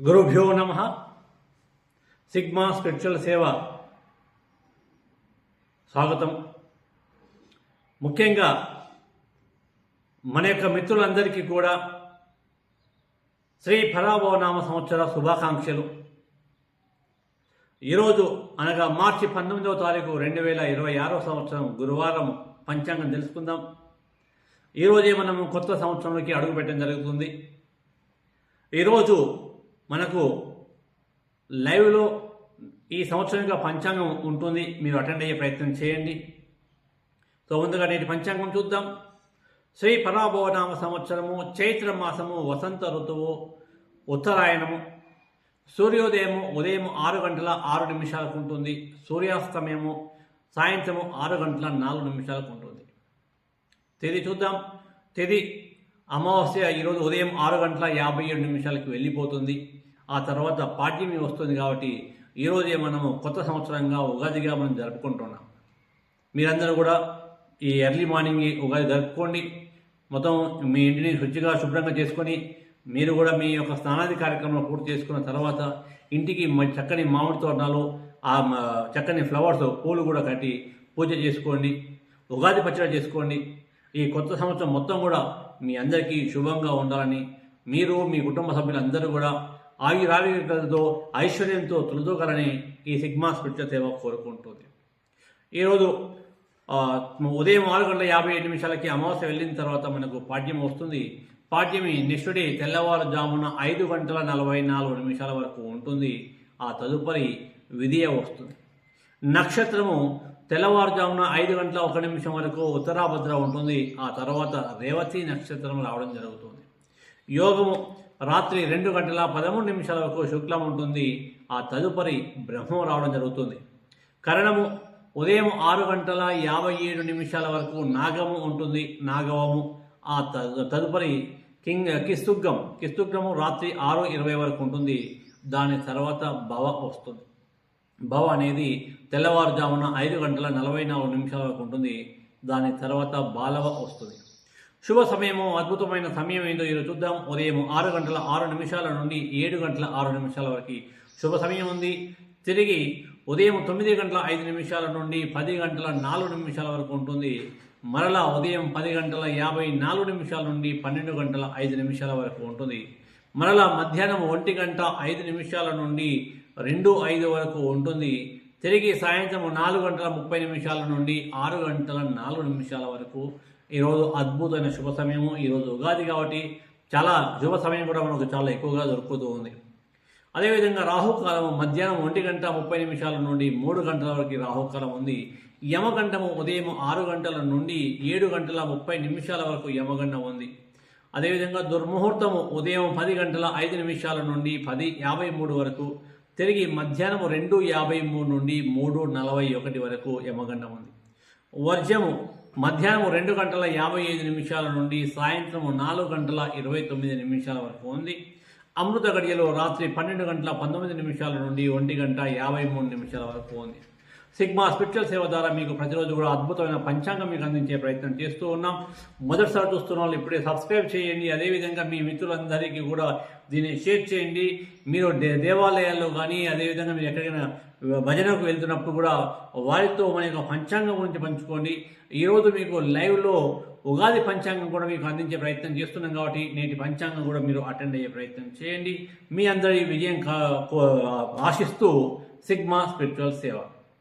గురుభ్యో నమ. Sigma spiritual సేవ స్వాగతం. ముఖ్యంగా మన యొక్క మిత్రులందరికీ కూడా శ్రీ పరాభవనామ సంవత్సర శుభాకాంక్షలు. ఈరోజు అనగా మార్చి 19వ తారీఖు 2026 సంవత్సరం గురువారం పంచాంగం తెలుసుకుందాం. ఈరోజే మనము కొత్త సంవత్సరంలోకి అడుగుపెట్టడం జరుగుతుంది. ఈరోజు మనకు లైవ్లో ఈ సంవత్సరం యొక్క పంచాంగం ఉంటుంది, మీరు అటెండ్ అయ్యే ప్రయత్నం చేయండి. సో ముందుగా నేటి పంచాంగం చూద్దాం. శ్రీ పరాభవనామ సంవత్సరము, చైత్ర మాసము, వసంత ఋతువు, ఉత్తరాయణము. సూర్యోదయము ఉదయం 6 గంటల 6 నిమిషాలకు ఉంటుంది. సూర్యాస్తమయము సాయంత్రము 6 గంటల 4 నిమిషాలకు ఉంటుంది. తేదీ చూద్దాం. తేదీ అమావాస్య ఈరోజు ఉదయం 6 గంటల 57 నిమిషాలకు వెళ్ళిపోతుంది. ఆ తర్వాత పాడ్యమి వస్తుంది కాబట్టి ఈరోజే మనము కొత్త సంవత్సరంగా ఉగాదిగా మనం జరుపుకుంటున్నాం. మీరందరూ కూడా ఈ ఎర్లీ మార్నింగ్ ఉగాది జరుపుకోండి. మొత్తం మీ ఇంటిని శుభ్రంగా చేసుకొని మీరు కూడా మీ యొక్క స్నానాది కార్యక్రమం పూర్తి చేసుకున్న తర్వాత ఇంటికి చక్కని మామిడి తోరణాలు, ఆ చక్కని ఫ్లవర్స్, పూలు కూడా కట్టి పూజ చేసుకోండి. ఉగాది పచ్చడి చేసుకోండి. ఈ కొత్త సంవత్సరం మొత్తం కూడా మీ అందరికీ శుభంగా ఉండాలని, మీరు మీ కుటుంబ సభ్యులందరూ కూడా ఆయురారోగ్యాలతో ఐశ్వర్యంతో తొలదూకాలని ఈ సిగ్మా స్పిరిచువల్ సేవ కోరుకుంటుంది. ఈరోజు ఉదయం 6 గంటల 57 నిమిషాలకి అమావాస్య వెళ్ళిన తర్వాత మనకు పాడ్యం వస్తుంది. పాడ్యమి నెక్స్ట్ డే తెల్లవారుజామున 5 గంటల 44 నిమిషాల వరకు ఉంటుంది. ఆ తదుపరి విధియ వస్తుంది. నక్షత్రము తెల్లవారుజామున 5 గంటల 1 నిమిషం వరకు ఉత్తరాభద్ర ఉంటుంది. ఆ తర్వాత రేవతి నక్షత్రం రావడం జరుగుతుంది. యోగము రాత్రి 2 గంటల 13 నిమిషాల వరకు శుక్లం ఉంటుంది. ఆ తదుపరి బ్రహ్మం రావడం జరుగుతుంది. కరణము ఉదయం 6 గంటల 57 నిమిషాల వరకు నాగము ఉంటుంది, నాగవము. ఆ తదుపరి కిస్తుగ్గము రాత్రి 6:20 వరకు ఉంటుంది. దాని తర్వాత భవ వస్తుంది. భవ అనేది తెల్లవారుజామున 5 గంటల 44 నిమిషాల వరకు ఉంటుంది. దాని తర్వాత బాలవ వస్తుంది. శుభ సమయము, అద్భుతమైన సమయం ఏంటో ఈరోజు చూద్దాం. ఉదయం 6 గంటల 6 నిమిషాల నుండి 7 గంటల 6 నిమిషాల వరకు శుభ సమయం ఉంది. తిరిగి ఉదయం 9 గంటల 5 నిమిషాల నుండి 10 గంటల 4 నిమిషాల వరకు ఉంటుంది. మరలా ఉదయం 10 గంటల 54 నిమిషాల నుండి 12 గంటల 5 నిమిషాల వరకు ఉంటుంది. మరలా మధ్యాహ్నం 1 గంట 5 నిమిషాల నుండి 2:05 వరకు ఉంటుంది. తిరిగి సాయంత్రం 4 గంటల 30 నిమిషాల నుండి 6 గంటల 4 నిమిషాల వరకు ఈరోజు అద్భుతమైన శుభ సమయము. ఈరోజు ఉగాది కాబట్టి చాలా శుభ సమయం కూడా మనకు చాలా ఎక్కువగా దొరుకుతూ ఉంది. అదేవిధంగా రాహుకాలము మధ్యాహ్నం 1 గంట 30 నిమిషాల నుండి 3 గంటల వరకు రాహుకాలం ఉంది. యమగండము ఉదయం 6 గంటల నుండి 7 గంటల 30 నిమిషాల వరకు యమగండం ఉంది. అదేవిధంగా దుర్ముహూర్తము ఉదయం 10 గంటల 5 నిమిషాల నుండి 10:53 వరకు. తిరిగి మధ్యాహ్నం 2:53 నుండి 3:41 వరకు యమగండం ఉంది. వర్జము మధ్యాహ్నం 2 గంటల 55 నిమిషాల నుండి సాయంత్రం 4 గంటల 29 నిమిషాల వరకు ఉంది. అమృత గడియలో రాత్రి 12 గంటల 19 నిమిషాల నుండి 1 గంట 53 నిమిషాల వరకు ఉంది. సిగ్మా స్పిరిచువల్ సేవ ద్వారా మీకు ప్రతిరోజు కూడా అద్భుతమైన పంచాంగం మీకు అందించే ప్రయత్నం చేస్తూ ఉన్నాం. మొదటిసారి చూస్తున్న వాళ్ళు ఇప్పుడే సబ్స్క్రైబ్ చేయండి. అదేవిధంగా మీ మిత్రులందరికీ కూడా దీన్ని షేర్ చేయండి. మీరు దేవాలయాల్లో కానీ అదేవిధంగా మీరు ఎక్కడికైనా భజనకు వెళ్తున్నప్పుడు కూడా వారితో మన యొక్క పంచాంగం గురించి పంచుకోండి. ఈరోజు మీకు లైవ్లో ఉగాది పంచాంగం కూడా మీకు అందించే ప్రయత్నం చేస్తున్నాం కాబట్టి నేటి పంచాంగం కూడా మీరు అటెండ్ అయ్యే ప్రయత్నం చేయండి. మీ అందరి విజయం ఆశిస్తూ సిగ్మా స్పిరిచువల్ సేవ.